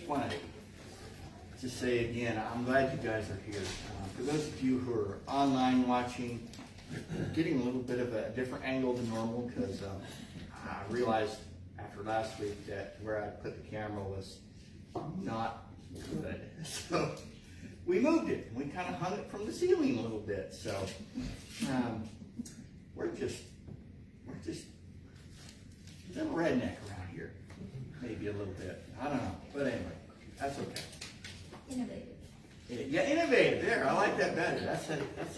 want to say again, I'm glad you guys are here. For those of you who are online watching, getting a little bit of a different angle than normal because I realized after last week that where I put the camera was not good. So we moved it. We kind of hung it from the ceiling a little bit. So we're just a little redneck around here. Maybe a little bit. I don't know. But anyway, that's okay. Innovative. Yeah, innovative. There, I like that better. That's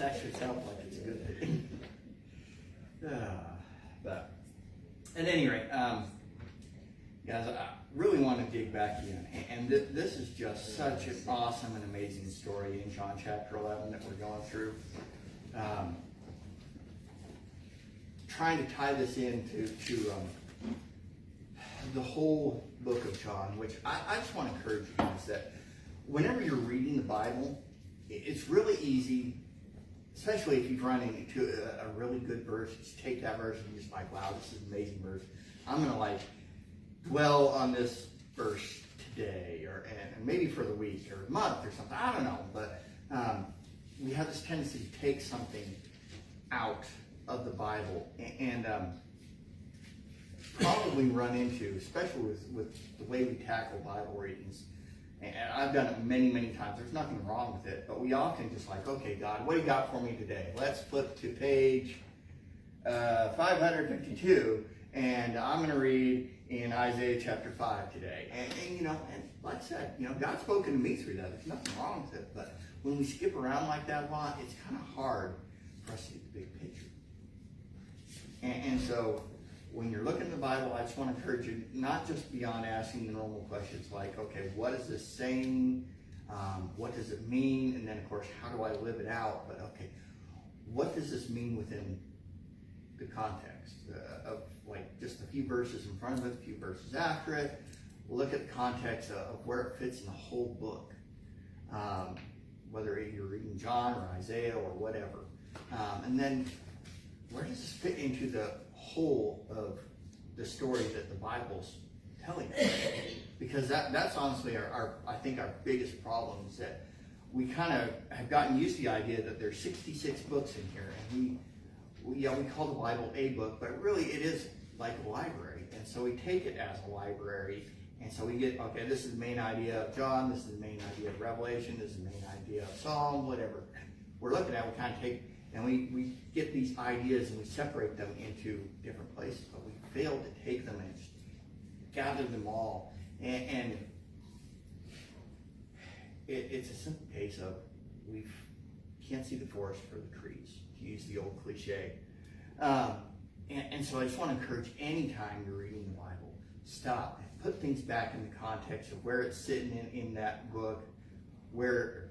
actually sounds like it's a good thing. But at any rate, guys, I really want to dig back in. And this is just such an awesome and amazing story in John chapter 11 that we're going through. Trying to tie this into the whole book of John, which I just want to encourage you guys that whenever you're reading the Bible, it's really easy, especially if you've run into a really good verse. Just take that verse and you're just like, wow, this is an amazing verse. I'm going to dwell on this verse today, and maybe for the week or month or something. I don't know, but we have this tendency to take something out of the Bible and probably run into, especially with the way we tackle Bible readings. And I've done it many, many times. There's nothing wrong with it, but we often just like, okay, God, what do you got for me today? Let's flip to page 552, and I'm going to read in Isaiah chapter 5 today. And like I said, God's spoken to me through that. There's nothing wrong with it, but when we skip around like that a lot, it's kind of hard for us to get the big picture. And so when you're looking at the Bible, I just want to encourage you not just beyond asking the normal questions like, okay, what is this saying? What does it mean? And then, of course, how do I live it out? But, okay, what does this mean within the context of just a few verses in front of it, a few verses after it? Look at the context of where it fits in the whole book, whether you're reading John or Isaiah or whatever. And then where does this fit into the whole of the story that the Bible's telling us? Because that's honestly I think our biggest problem is that we kind of have gotten used to the idea that there's 66 books in here, and we call the Bible a book, but really it is like a library, and so we take it as a library, and so we get, okay, this is the main idea of John, this is the main idea of Revelation, this is the main idea of Psalm, whatever we're looking at, we kind of take. And we get these ideas and we separate them into different places, but we fail to take them and just gather them all. And it's a simple case of we can't see the forest for the trees, to use the old cliche. And so I just want to encourage anytime you're reading the Bible, stop and put things back in the context of where it's sitting in that book, where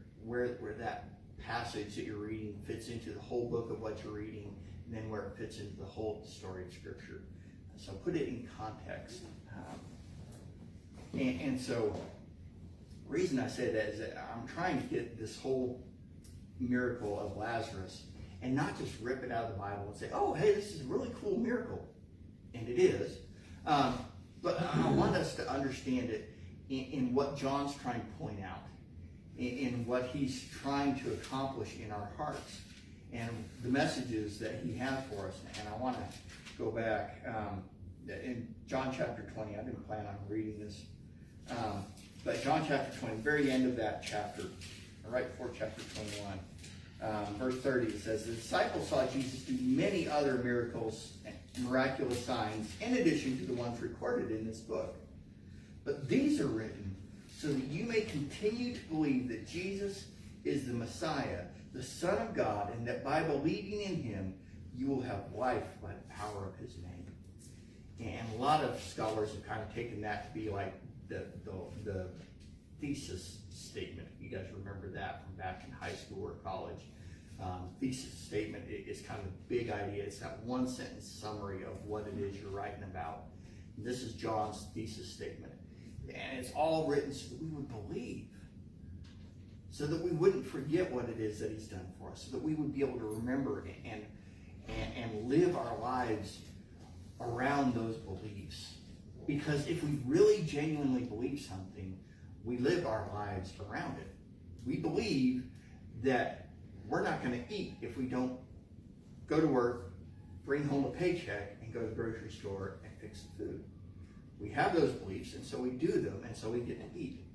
that passage that you're reading fits into the whole book of what you're reading, and then where it fits into the whole story of Scripture. So put it in context. And so the reason I say that is that I'm trying to get this whole miracle of Lazarus and not just rip it out of the Bible and say, oh, hey, this is a really cool miracle. And it is. But I want us to understand it in what John's trying to point out, in what he's trying to accomplish in our hearts and the messages that he has for us. And I want to go back in John chapter 20. I didn't plan on reading this. But John chapter 20, very end of that chapter, right before chapter 21, verse 30, it says, the disciples saw Jesus do many other miracles and miraculous signs in addition to the ones recorded in this book. But these are written so that you may continue to believe that Jesus is the Messiah, the Son of God, and that by believing in him, you will have life by the power of his name. And a lot of scholars have kind of taken that to be like the thesis statement. You guys remember that from back in high school or college. Thesis statement is kind of a big idea. It's that one sentence summary of what it is you're writing about. This is John's thesis statement. And it's all written so that we would believe, so that we wouldn't forget what it is that he's done for us, so that we would be able to remember and live our lives around those beliefs. Because if we really genuinely believe something, we live our lives around it. We believe that we're not going to eat if we don't go to work, bring home a paycheck, and go to the grocery store and fix the food. We have those beliefs, and so we do them, and so we get to eat.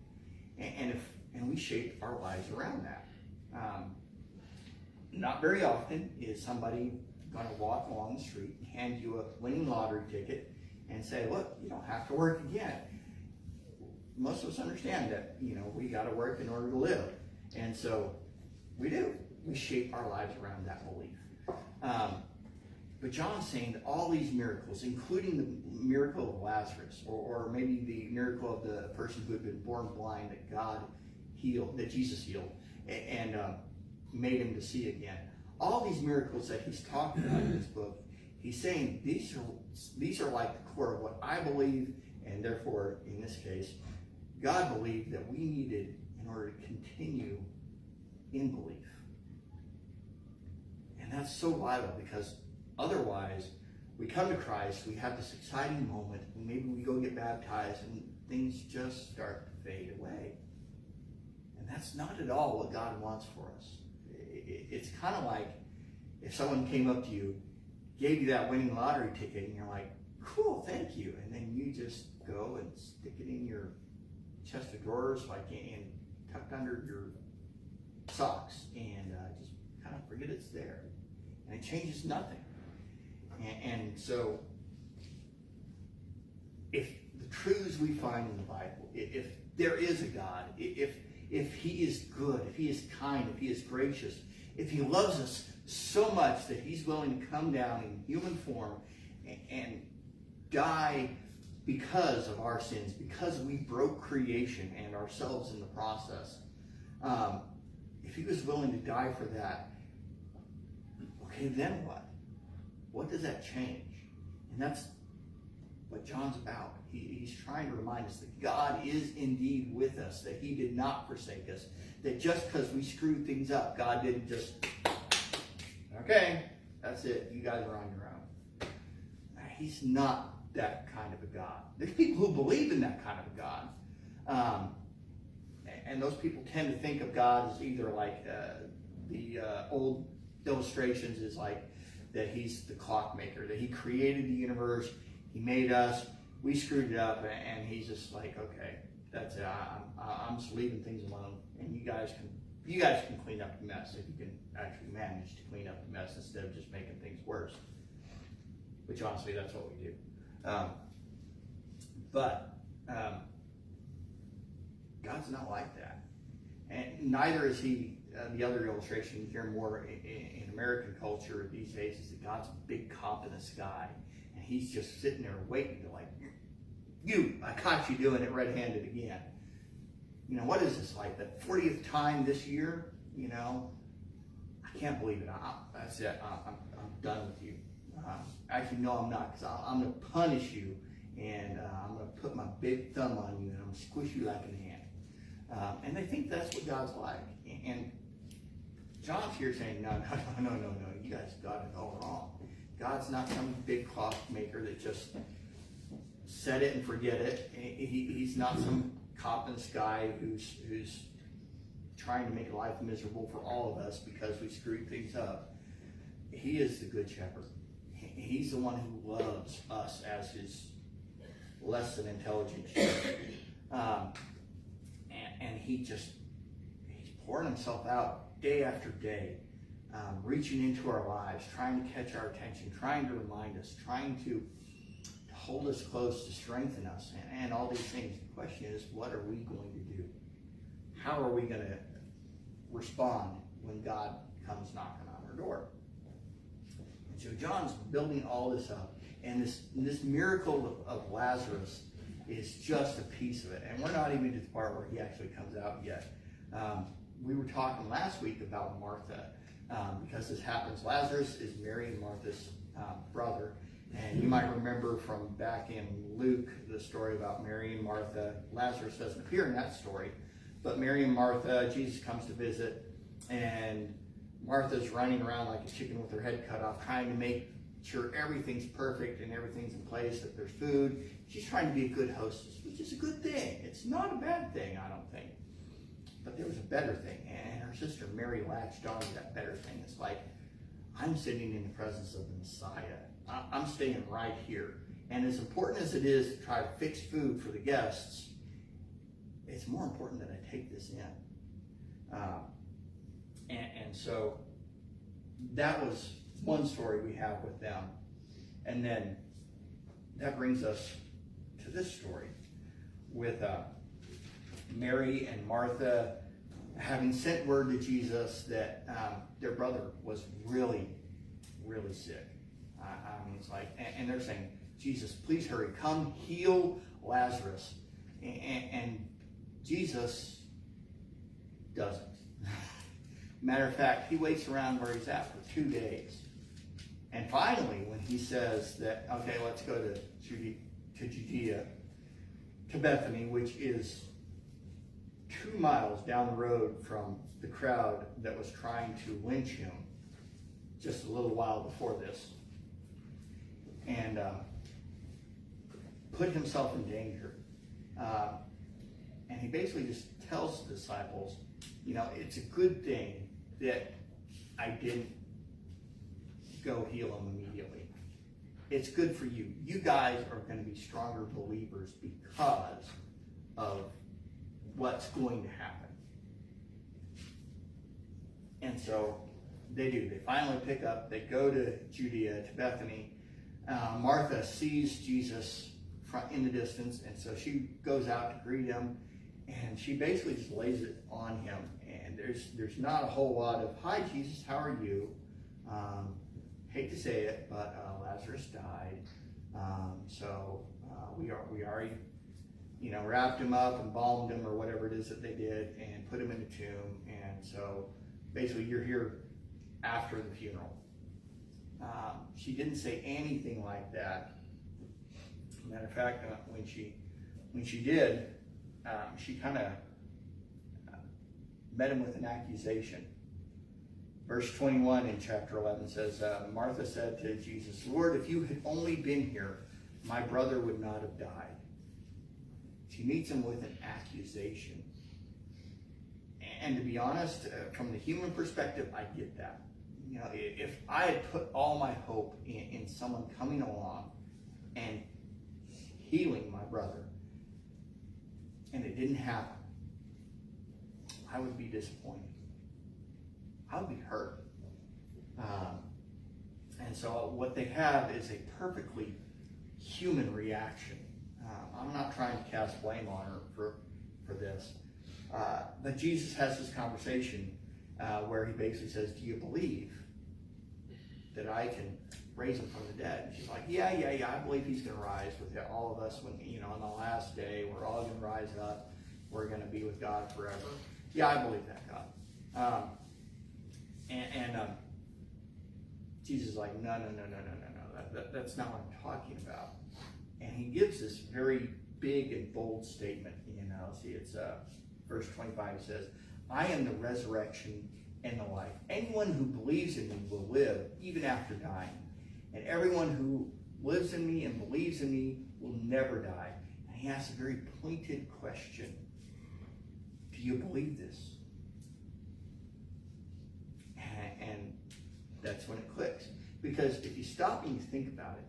And we shape our lives around that. Not very often is somebody going to walk along the street and hand you a winning lottery ticket and say, look, you don't have to work again. Most of us understand that, we got to work in order to live. And so we do. We shape our lives around that belief. But John's saying that all these miracles, including the miracle of Lazarus, or maybe the miracle of the person who had been born blind that God healed, that Jesus healed, and made him to see again. All these miracles that he's talking about in this book, he's saying these are like the core of what I believe, and therefore, in this case, God believed that we needed in order to continue in belief. And that's so vital, because otherwise, we come to Christ, we have this exciting moment, and maybe we go get baptized, and things just start to fade away. And that's not at all what God wants for us. It's kind of like if someone came up to you, gave you that winning lottery ticket, and you're like, cool, thank you. And then you just go and stick it in your chest of drawers, and tucked under your socks, and just kind of forget it's there. And it changes nothing. And so, if the truths we find in the Bible, if there is a God, if he is good, if he is kind, if he is gracious, if he loves us so much that he's willing to come down in human form and die because of our sins, because we broke creation and ourselves in the process, if he was willing to die for that, okay, then what? What does that change? And that's what John's about. He's trying to remind us that God is indeed with us, that he did not forsake us, that just because we screwed things up, God didn't just, okay, that's it, you guys are on your own. He's not that kind of a God. There's people who believe in that kind of a God. And those people tend to think of God as either like the old illustrations is like that he's the clockmaker, that he created the universe, he made us, we screwed it up, and he's just like, okay, that's it. I'm just leaving things alone, and you guys can clean up the mess if you can actually manage to clean up the mess instead of just making things worse. Which honestly, that's what we do. But God's not like that, and neither is he. The other illustration you hear more in American culture these days is that God's a big cop in the sky, and he's just sitting there waiting to like, I caught you doing it red-handed again. What is this, like the 40th time this year? I can't believe it. That's it. I'm done with you. Actually, no, I'm not, because I'm going to punish you, and I'm going to put my big thumb on you, and I'm going to squish you like an ant. And they think that's what God's like. And John's here saying, no, you guys got it all wrong. God's not some big clockmaker that just set it and forget it. He's not some cop in the sky who's trying to make life miserable for all of us because we screwed things up. He is the good shepherd. He's the one who loves us as his less than intelligent sheep. And he's pouring himself out day after day, reaching into our lives, trying to catch our attention, trying to remind us, trying to hold us close, to strengthen us, and all these things. The question is, what are we going to do? How are we going to respond when God comes knocking on our door? And so John's building all this up, and this miracle of Lazarus is just a piece of it. And we're not even to the part where he actually comes out yet. We were talking last week about Martha, because this happens. Lazarus is Mary and Martha's brother. And you might remember from back in Luke, the story about Mary and Martha. Lazarus doesn't appear in that story. But Mary and Martha, Jesus comes to visit, and Martha's running around like a chicken with her head cut off, trying to make sure everything's perfect and everything's in place, that there's food. She's trying to be a good hostess, which is a good thing. It's not a bad thing, I don't think. But there was a better thing, and her sister Mary latched on to that better thing. It's like, I'm sitting in the presence of the Messiah. I'm staying right here. And as important as it is to try to fix food for the guests, it's more important that I take this in. And so that was one story we have with them. And then that brings us to this story with Mary and Martha having sent word to Jesus that their brother was really, really sick. I mean, it's like, and they're saying, Jesus, please hurry, come heal Lazarus. And Jesus doesn't. Matter of fact, he waits around where he's at for 2 days. And finally, when he says that, okay, let's go to Judea, to Bethany, which is 2 miles down the road from the crowd that was trying to lynch him just a little while before this, and put himself in danger. And he basically just tells the disciples, it's a good thing that I didn't go heal him immediately. It's good for you. You guys are going to be stronger believers because of what's going to happen. And so they do. They finally pick up. They go to Judea, to Bethany. Martha sees Jesus in the distance, and so she goes out to greet him, and she basically just lays it on him. And there's not a whole lot of, hi, Jesus, how are you? Hate to say it, but Lazarus died. So we already, wrapped him up, embalmed him, or whatever it is that they did, and put him in a tomb. And so basically you're here after the funeral. She didn't say anything like that. Matter of fact, when she did, she kind of met him with an accusation. Verse 21 in chapter 11 says, Martha said to Jesus, Lord, if you had only been here, my brother would not have died. She meets him with an accusation. And to be honest, from the human perspective, I get that. If I had put all my hope in someone coming along and healing my brother, and it didn't happen, I would be disappointed. I would be hurt. And so what they have is a perfectly human reaction. I'm not trying to cast blame on her for this. But Jesus has this conversation where he basically says, do you believe that I can raise him from the dead? And she's like, yeah, I believe he's going to rise with all of us when, on the last day, we're all going to rise up. We're going to be with God forever. Yeah, I believe that, God. Jesus is like, no, that's not what I'm talking about. And he gives this very big and bold statement. See, it's verse 25 says, I am the resurrection and the life. Anyone who believes in me will live even after dying. And everyone who lives in me and believes in me will never die. And he asks a very pointed question. Do you believe this? And that's when it clicks. Because if you stop and you think about it,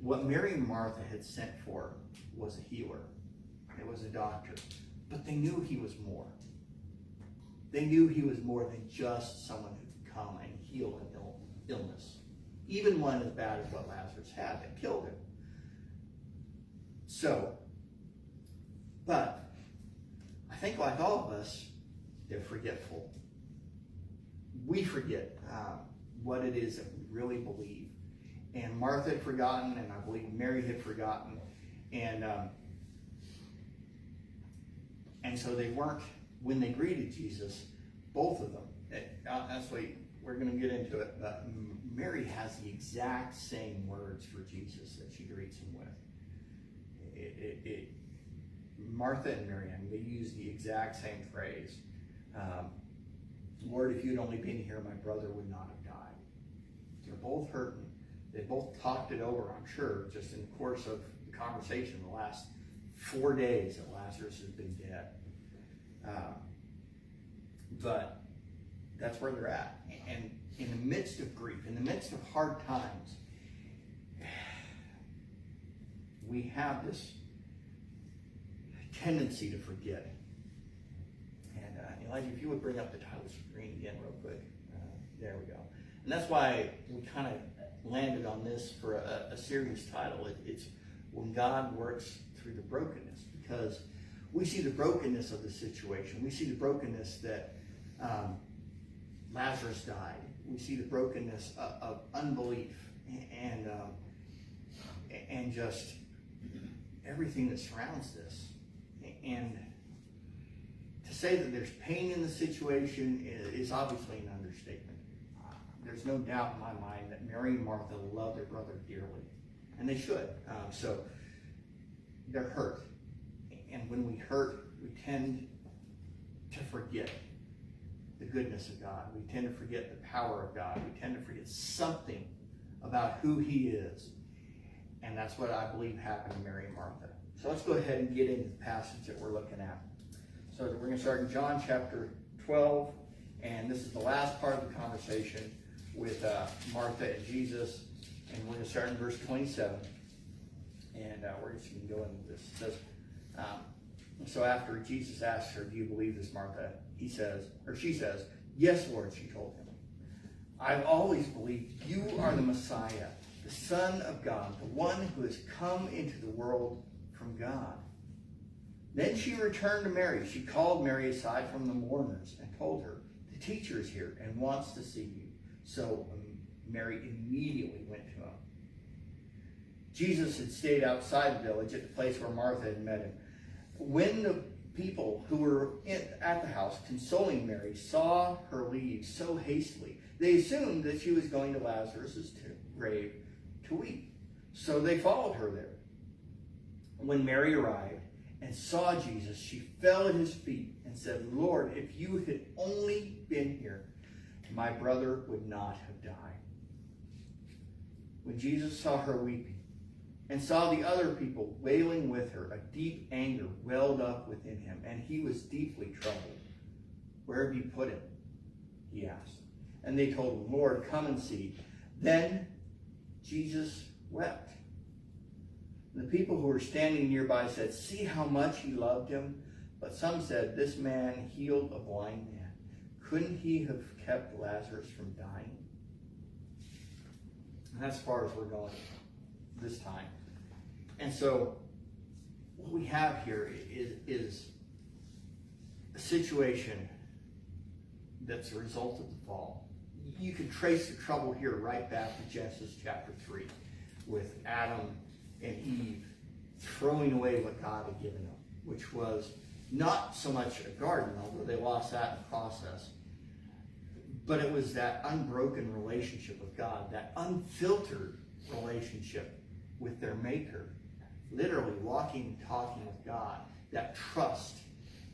what Mary and Martha had sent for was a healer. It was a doctor. But they knew he was more. They knew he was more than just someone who could come and heal an illness. Even one as bad as what Lazarus had that killed him. So, but I think like all of us, they're forgetful. We forget what it is that we really believe. And Martha had forgotten, and I believe Mary had forgotten. And so they weren't, when they greeted Jesus, both of them, honestly, we're going to get into it, but Mary has the exact same words for Jesus that she greets him with. Martha and Mary, they use the exact same phrase. Lord, if you'd only been here, my brother would not have died. They're both hurting. They both talked it over, I'm sure, just in the course of the conversation the last 4 days that Lazarus has been dead. But that's where they're at. And in the midst of grief, in the midst of hard times, we have this tendency to forget. And Elijah, if you would bring up the title screen again real quick. There we go. And that's why we kind of landed on this for a series title. It's When God Works Through the Brokenness, because we see the brokenness of the situation. We see the brokenness that Lazarus died. We see the brokenness of unbelief and just everything that surrounds this. And to say that there's pain in the situation is obviously an understatement. There's no doubt in my mind that Mary and Martha love their brother dearly, and they should. So they're hurt. And when we hurt, we tend to forget the goodness of God. We tend to forget the power of God. We tend to forget something about who He is. And that's what I believe happened to Mary and Martha. So let's go ahead and get into the passage that we're looking at. So we're going to start in John chapter 12. And this is the last part of the conversation with Martha and Jesus. And we're going to start in verse 27. And we're just going to go into this. It says, so after Jesus asks her, "Do you believe this, Martha?" She says, "Yes, Lord," she told him. "I've always believed you are the Messiah, the Son of God, the one who has come into the world from God." Then she returned to Mary. She called Mary aside from the mourners and told her, "The teacher is here and wants to see you." So Mary immediately went to him. Jesus had stayed outside the village at the place where Martha had met him. When the people who were at the house consoling Mary saw her leave so hastily, they assumed that she was going to Lazarus' grave to weep. So they followed her there. When Mary arrived and saw Jesus, she fell at his feet and said, "Lord, if you had only been here, my brother would not have died." When Jesus saw her weeping and saw the other people wailing with her, a deep anger welled up within him, and he was deeply troubled. "Where have you put him?" he asked. And they told him, "Lord, come and see." Then Jesus wept. And the people who were standing nearby said, "See how much he loved him." But some said, "This man healed a blind man. Couldn't he have kept Lazarus from dying?" And that's as far as we're going this time. And so what we have here is a situation that's a result of the fall. You can trace the trouble here right back to Genesis chapter 3 with Adam and Eve throwing away what God had given them, which was not so much a garden, although they lost that in the process, but it was that unbroken relationship with God, that unfiltered relationship with their Maker, literally walking and talking with God, that trust,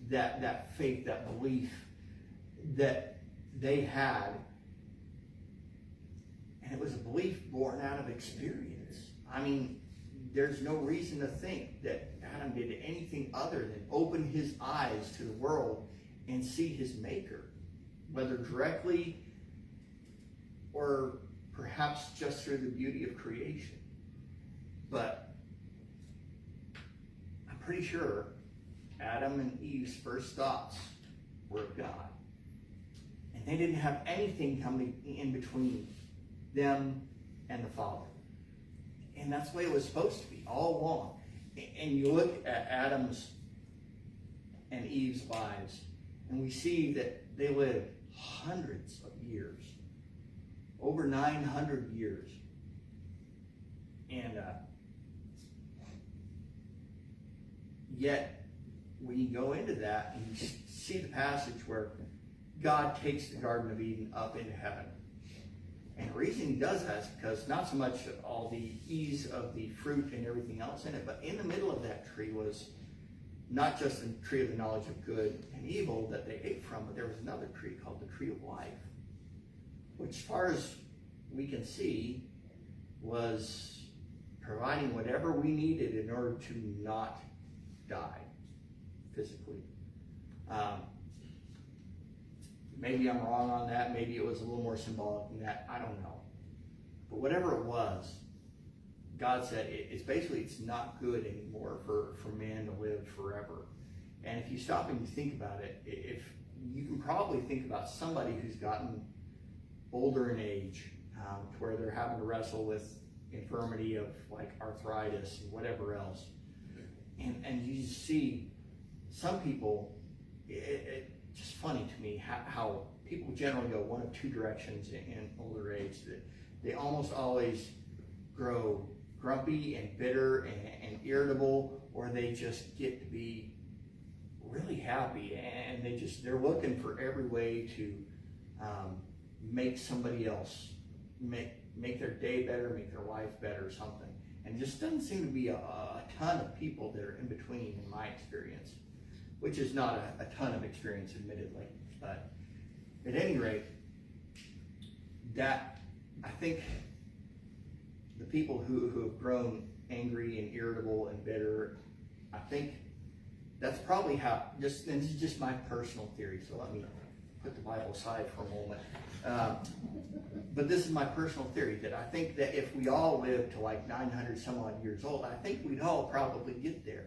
that faith, that belief that they had. And it was a belief born out of experience. I mean, there's no reason to think that Adam did anything other than open his eyes to the world and see his Maker, whether directly or perhaps just through the beauty of creation. But I'm pretty sure Adam and Eve's first thoughts were of God. And they didn't have anything coming in between them and the Father. And that's the way it was supposed to be all along. And you look at Adam's and Eve's lives, and we see that they lived hundreds of years, over 900 years. And yet, when you go into that and you see the passage where God takes the Garden of Eden up into heaven. And the reason he does that is because not so much all the ease of the fruit and everything else in it, but in the middle of that tree was not just the tree of the knowledge of good and evil that they ate from, but there was another tree called the tree of life, which as far as we can see was providing whatever we needed in order to not die physically. Maybe I'm wrong on that. Maybe it was a little more symbolic than that. I don't know. But whatever it was, God said it's not good anymore for man to live forever. And if you stop and you think about it, if you can probably think about somebody who's gotten older in age, to where they're having to wrestle with infirmity of like arthritis and whatever else. And you see some people, it's just funny to me how people generally go one of two directions in older age. That they almost always grow grumpy and bitter and irritable, or they just get to be really happy, and they're looking for every way to make somebody else, make their day better, make their life better or something. And just doesn't seem to be a ton of people that are in between, in my experience, which is not a ton of experience, admittedly. But at any rate, that I think the people who have grown angry and irritable and bitter, I think that's probably how, this is just my personal theory, so let me put the Bible aside for a moment. But this is my personal theory, that I think that if we all lived to like 900 some odd years old, I think we'd all probably get there.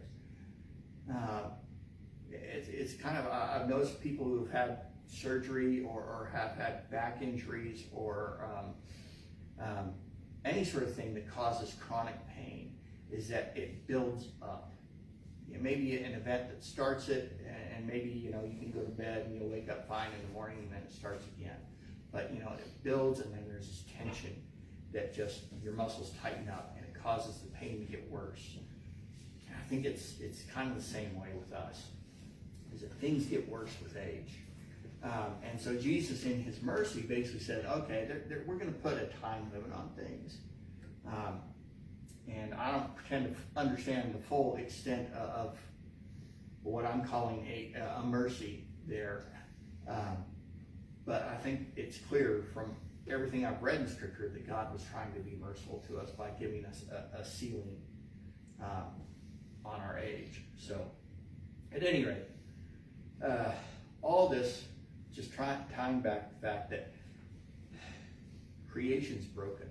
It's kind of, I've noticed people who've had surgery or have had back injuries or any sort of thing that causes chronic pain, is that it builds up. Maybe an event that starts it, and maybe you can go to bed and you'll wake up fine in the morning, and then it starts again. But it builds, and then there's this tension that just your muscles tighten up, and it causes the pain to get worse. And I think it's kind of the same way with us, is that things get worse with age. And so Jesus, in his mercy, basically said, okay, we're going to put a time limit on things. And I don't pretend to understand the full extent of what I'm calling a mercy there. But I think it's clear from everything I've read in Scripture that God was trying to be merciful to us by giving us a ceiling on our age. So, at any rate, all this just tying back to the fact that creation's broken.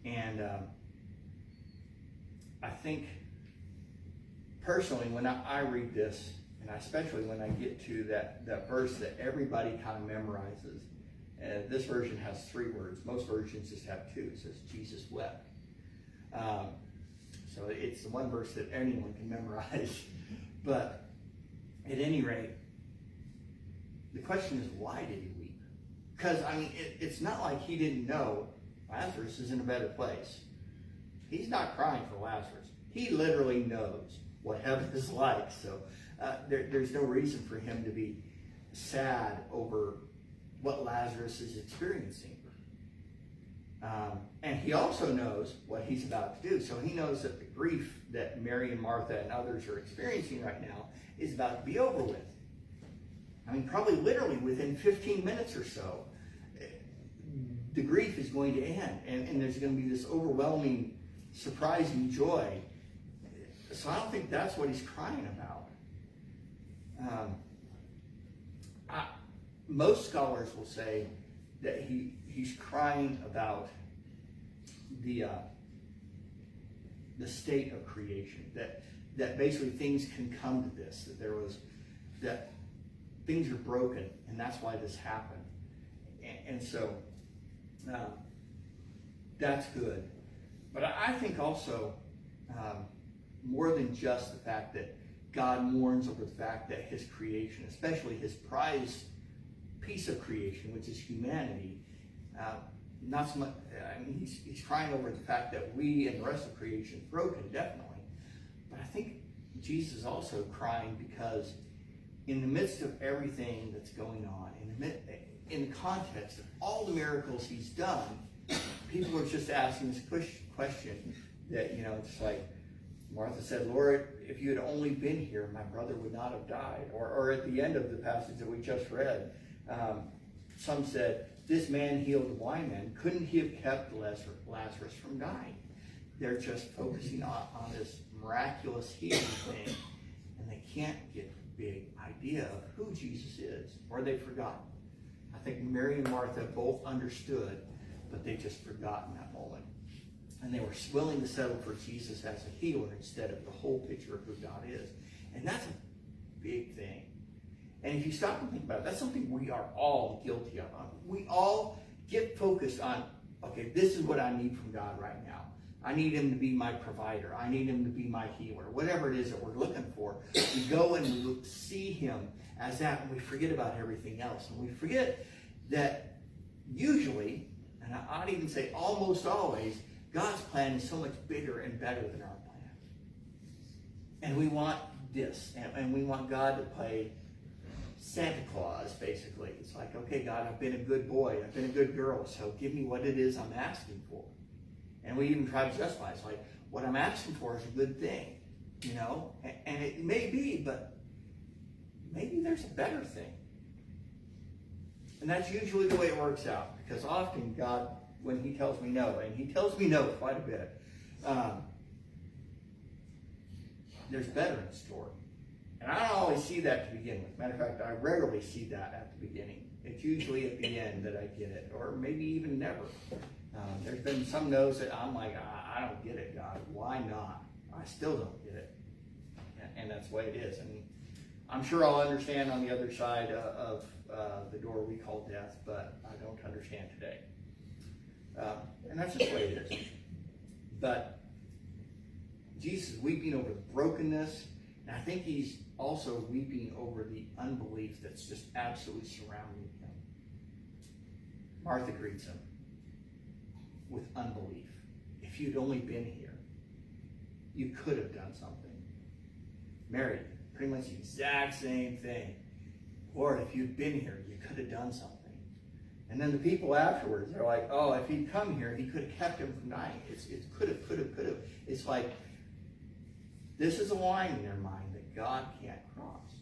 And I think, personally, when I read this, and especially when I get to that verse that everybody kind of memorizes, this version has 3 words. Most versions just have 2. It says, Jesus wept. So it's the one verse that anyone can memorize. But at any rate, the question is, why did he weep? Because, it's not like he didn't know Lazarus is in a better place. He's not crying for Lazarus. He literally knows what heaven is like. So there's no reason for him to be sad over what Lazarus is experiencing. And he also knows what he's about to do. So he knows that the grief that Mary and Martha and others are experiencing right now is about to be over with. Probably literally within 15 minutes or so, the grief is going to end. And there's going to be this overwhelming, surprising joy. So I don't think that's what he's crying about. Most scholars will say that he's crying about the state of creation, that basically things can come to this, that things are broken, and that's why this happened. And so that's good. But I think also, more than just the fact that God mourns over the fact that his creation, especially his prized piece of creation, which is humanity, not so much, he's crying over the fact that we and the rest of creation is broken, definitely. But I think Jesus is also crying because in the midst of everything that's going on, in the context of all the miracles he's done, people are just asking this question that, just like Martha said, Lord, if you had only been here, my brother would not have died. Or at the end of the passage that we just read, some said, this man healed the blind man, couldn't he have kept Lazarus from dying? They're just focusing on this miraculous healing thing, and they can't get the big idea of who Jesus is, or they've forgotten. I think Mary and Martha both understood, but they just forgot in that moment. And they were willing to settle for Jesus as a healer instead of the whole picture of who God is. And that's a big thing. And if you stop and think about it, that's something we are all guilty of. We all get focused on, okay, this is what I need from God right now. I need him to be my provider. I need him to be my healer. Whatever it is that we're looking for, we go and we see him as that, and we forget about everything else. And we forget that usually, and I'd even say almost always, God's plan is so much bigger and better than our plan. And we want this, and we want God to play Santa Claus, basically. It's like, okay, God, I've been a good boy, I've been a good girl, so give me what it is I'm asking for. And we even try to justify it. It's like, what I'm asking for is a good thing, you know? And it may be, but maybe there's a better thing. And that's usually the way it works out, because often God, when he tells me no, and he tells me no quite a bit, there's better in store. And I don't always see that to begin with. Matter of fact, I rarely see that at the beginning. It's usually at the end that I get it, or maybe even never. There's been some no's that I'm like, I don't get it, God. Why not? I still don't get it. And that's the way it is. And I'm sure I'll understand on the other side of the door we call death, but I don't understand today. And that's just the way it is. But Jesus is weeping over the brokenness, and I think he's also weeping over the unbelief that's just absolutely surrounding him. Martha greets him with unbelief. If you'd only been here, you could have done something. Mary, pretty much the exact same thing. Lord, if you'd been here, you could have done something. And then the people afterwards, they're like, oh, if he'd come here, he could have kept him from dying. It's could have. It's like, this is a line in their mind that God can't cross.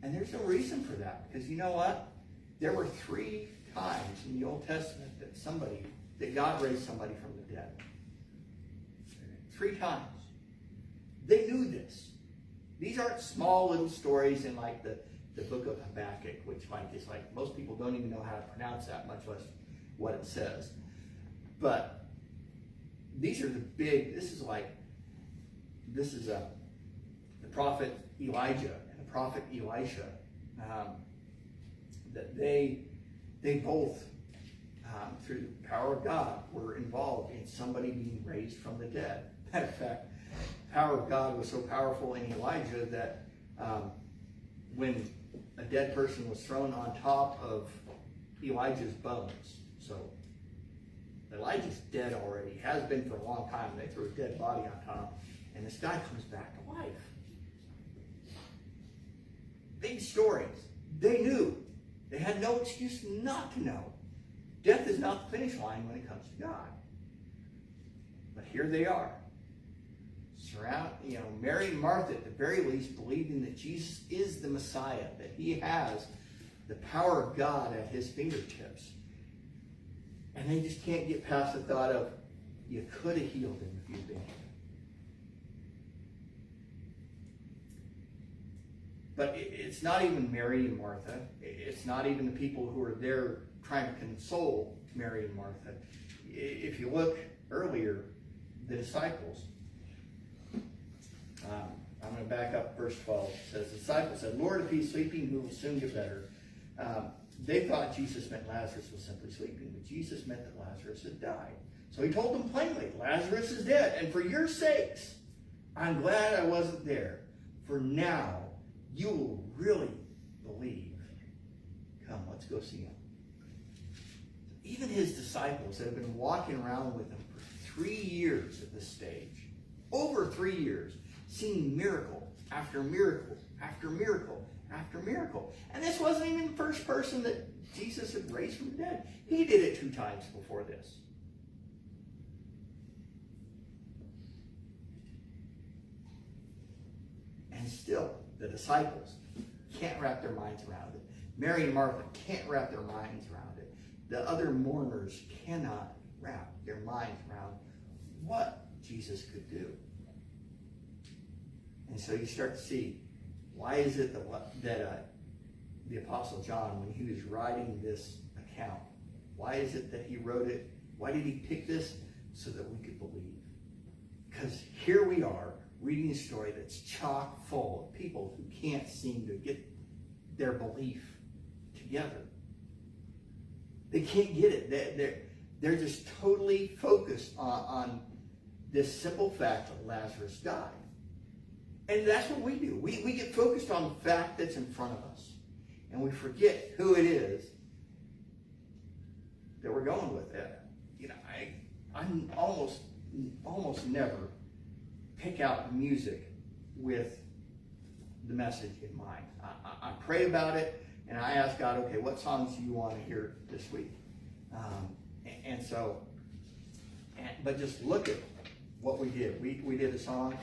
And there's no reason for that, because you know what? There were 3 times in the Old Testament that God raised somebody from the dead. 3 times. They knew this. These aren't small little stories in like the book of Habakkuk, which is like most people don't even know how to pronounce that, much less what it says. But these are this is the prophet Elijah and the prophet Elisha, that they both, through the power of God, were involved in somebody being raised from the dead. Matter of fact, the power of God was so powerful in Elijah that when a dead person was thrown on top of Elijah's bones, so Elijah's dead already, has been for a long time, they threw a dead body on top, and this guy comes back to life. Big stories. They knew. They had no excuse not to know. Death is not the finish line when it comes to God. But here they are. Mary and Martha, at the very least, believing that Jesus is the Messiah, that he has the power of God at his fingertips. And they just can't get past the thought of, you could have healed him if you'd been here. But it's not even Mary and Martha. It's not even the people who are there trying to console Mary and Martha. If you look earlier, the disciples, I'm going to back up verse 12. It says, the disciples said, Lord, if he's sleeping, he will soon get better. They thought Jesus meant Lazarus was simply sleeping, but Jesus meant that Lazarus had died. So he told them plainly, Lazarus is dead, and for your sakes, I'm glad I wasn't there, for now you will really believe. Come, let's go see him. Even his disciples that have been walking around with him for 3 years at this stage, over 3 years, seeing miracle after miracle after miracle after miracle. And this wasn't even the first person that Jesus had raised from the dead. He did it 2 times before this. And still, the disciples can't wrap their minds around it. Mary and Martha can't wrap their minds around it. The other mourners cannot wrap their minds around what Jesus could do. And so you start to see, why is it that the Apostle John, when he was writing this account, why is it that he wrote it? Why did he pick this? So that we could believe. Because here we are, reading a story that's chock full of people who can't seem to get their belief together. They can't get it. They're just totally focused on this simple fact that Lazarus died. And that's what we do. We get focused on the fact that's in front of us. And we forget who it is that we're going with. I'm almost never pick out music with the message in mind. I pray about it, and I ask God, okay, what songs do you want to hear this week? But just look at what we did. We did a song,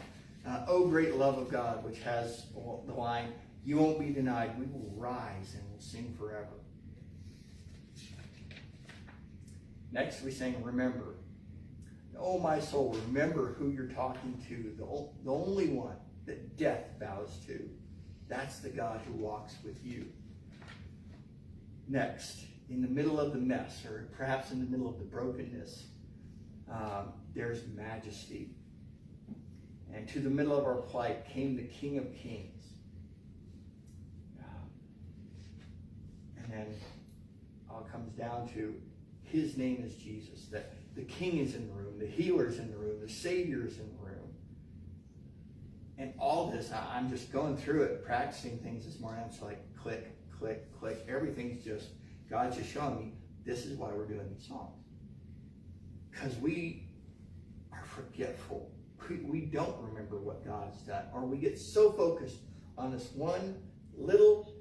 Oh Great Love of God, which has the line, you won't be denied, we will rise and will sing forever. Next we sang Remember. Oh, my soul, remember who you're talking to, the only one that death bows to. That's the God who walks with you. Next, in the middle of the mess, or perhaps in the middle of the brokenness, there's majesty. And to the middle of our plight came the King of Kings. And then all it comes down to, his name is Jesus. That the King is in the room, the healer's in the room, the Savior's in the room. And all this, I'm just going through it, practicing things this morning. It's like click, click, click. Everything's just, God's just showing me, this is why we're doing these songs. Because we are forgetful. We don't remember what God's done. Or we get so focused on this one little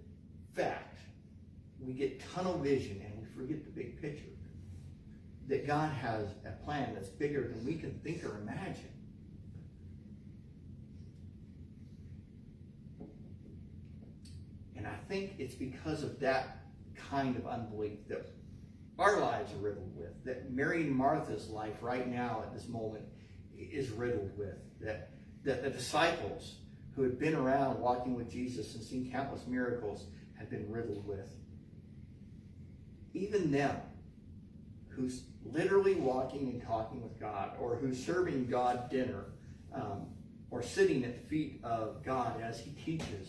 fact. We get tunnel vision and we forget the big picture. That God has a plan that's bigger than we can think or imagine. And I think it's because of that kind of unbelief that our lives are riddled with, that Mary and Martha's life right now at this moment is riddled with, that the disciples who had been around walking with Jesus and seen countless miracles had been riddled with. Even them, who's literally walking and talking with God, or who's serving God dinner, or sitting at the feet of God as he teaches,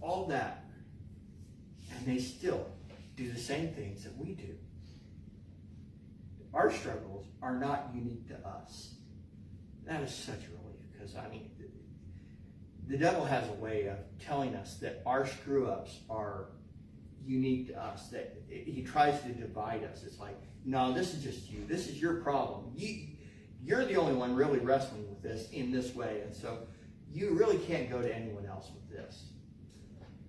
all that, and they still do the same things that we do. Our struggles are not unique to us. That is such a relief, because the devil has a way of telling us that our screw-ups are unique to us, that he tries to divide us. It's like, no, this is just you. This is your problem. You're the only one really wrestling with this in this way, and so you really can't go to anyone else with this.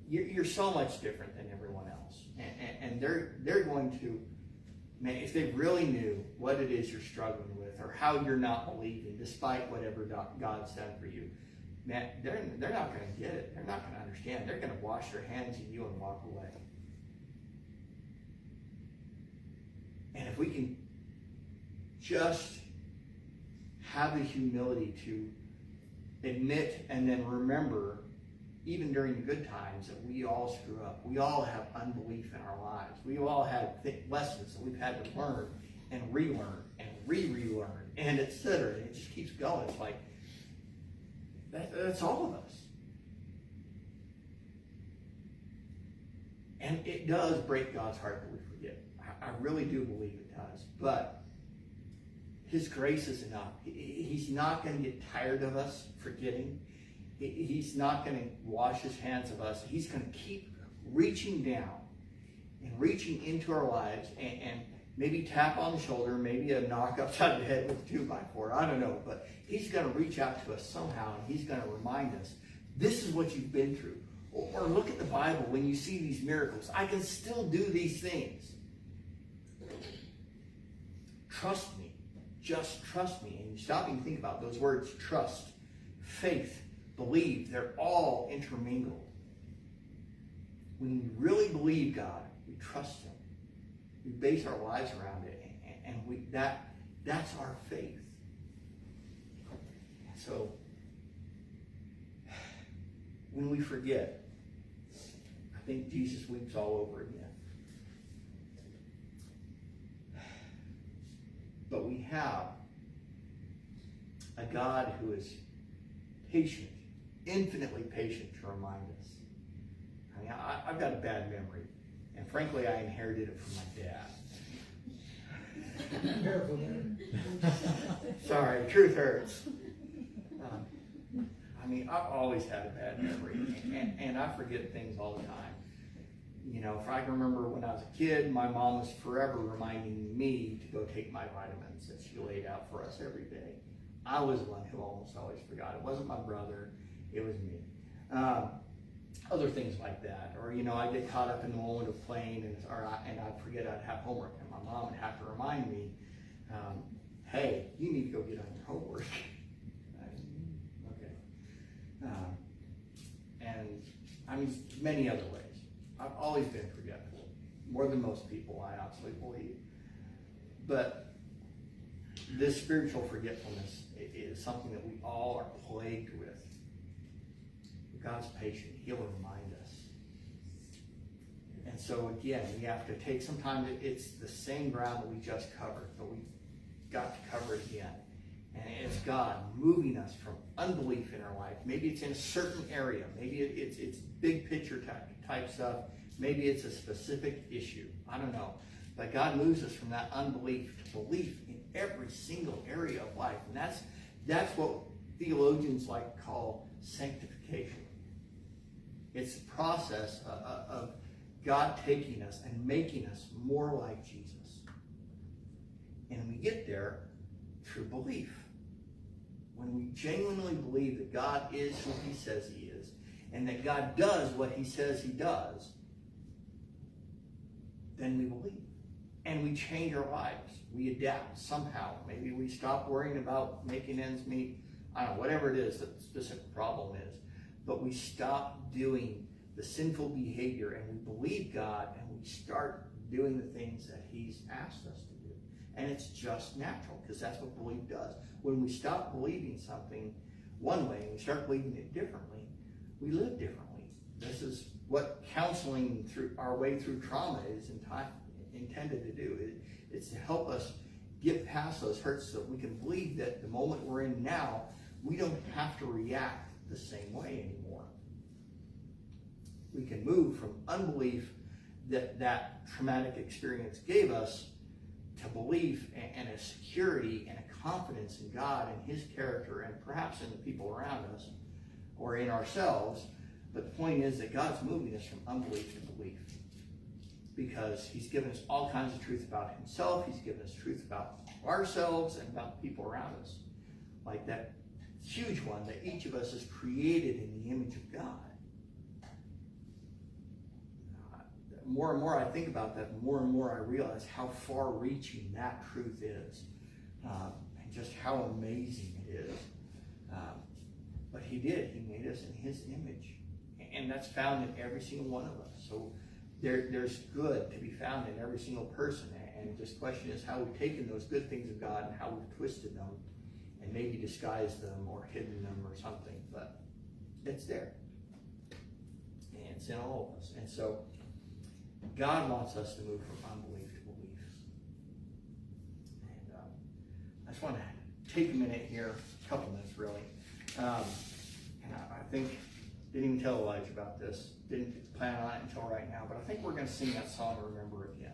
You're so much different than everyone else. And they're going to, man, if they really knew what it is you're struggling with, or how you're not believing despite whatever God's done for you, man, they're not going to get it. They're not going to understand. They're going to wash their hands of you and walk away. And if we can just have the humility to admit and then remember, even during the good times, that we all screw up. We all have unbelief in our lives. We all have lessons that we've had to learn and relearn and relearn and etc. And it just keeps going. It's like, that's all of us. And it does break God's heart that we forget. I really do believe it does. But his grace is enough. He's not going to get tired of us forgetting. He's not going to wash his hands of us. He's going to keep reaching down and reaching into our lives and maybe tap on the shoulder, maybe a knock upside the head with a 2x4. I don't know. But he's going to reach out to us somehow, and he's going to remind us, this is what you've been through. Or look at the Bible when you see these miracles. I can still do these things. Trust me. Just trust me. And you stop and think about those words, trust, faith, believe. They're all intermingled. when we really believe God, we trust Him. We base our lives around it, and that's our faith. So, when we forget, I think Jesus weeps all over again. But we have a God who is patient, infinitely patient to remind us. I mean, I've got a bad memory, and frankly, I inherited it from my dad. Careful there. Sorry, the truth hurts. I mean, I've always had a bad memory, and I forget things all the time. You know, if I can remember when I was a kid, my mom was forever reminding me to go take my vitamins that she laid out for us every day. I was the one who almost always forgot. It wasn't my brother, it was me. Other things like that. Or, you know, I'd get caught up in the moment of playing, and I'd forget I'd have homework, and my mom would have to remind me, hey, you need to go get on your homework. And I mean, many other ways. I've always been forgetful, more than most people, I honestly believe. But this spiritual forgetfulness is something that we all are plagued with. God's patient. He'll remind us. And so again, we have to take some time. It's the same ground that we just covered, but we got to cover it again. And it's God moving us from unbelief in our life. Maybe it's in a certain area. Maybe it's big picture type stuff. Maybe it's a specific issue. I don't know. But God moves us from that unbelief to belief in every single area of life. And that's what theologians like to call sanctification. It's a process of God taking us and making us more like Jesus. And we get there through belief. When we genuinely believe that God is who He says He is, and that God does what He says He does, then we believe. And we change our lives. We adapt somehow. Maybe we stop worrying about making ends meet. I don't know, whatever it is that the specific problem is. But we stop doing the sinful behavior, and we believe God, and we start doing the things that He's asked us to do. And it's just natural, because that's what belief does. When we stop believing something one way and we start believing it differently, we live differently. This is what counseling through our way through trauma is intended to do. It's to help us get past those hurts so that we can believe that the moment we're in now, we don't have to react the same way anymore. We can move from unbelief that traumatic experience gave us to belief and a security and a confidence in God and His character, and perhaps in the people around us or in ourselves. But the point is that God's moving us from unbelief to belief, because He's given us all kinds of truth about Himself. He's given us truth about ourselves and about the people around us, like that huge one that each of us is created in the image of God. More and more I think about that, more and more I realize how far-reaching that truth is, and just how amazing it is. But He did. He made us in His image, and that's found in every single one of us. So there's good to be found in every single person, and just the question is how we've taken those good things of God and how we've twisted them and maybe disguised them or hidden them or something. But it's there, and it's in all of us. And so God wants us to move from unbelief to belief. And I just want to take a minute here, a couple minutes really. And I think, didn't even tell Elijah about this, didn't plan on it until right now, but I think we're going to sing that song, Remember Again.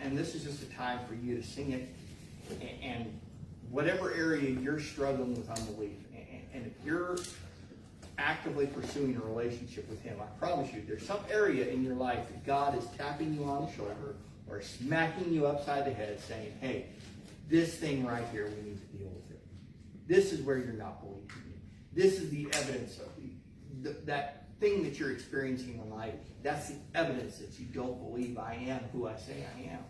And this is just a time for you to sing it, and whatever area you're struggling with unbelief, and if you're actively pursuing a relationship with Him, I promise you there's some area in your life that God is tapping you on the shoulder or smacking you upside the head saying, hey, this thing right here, we need to deal with it. This is where you're not believing me. This is the evidence of that thing that you're experiencing in life. That's the evidence that you don't believe I am who I say I am.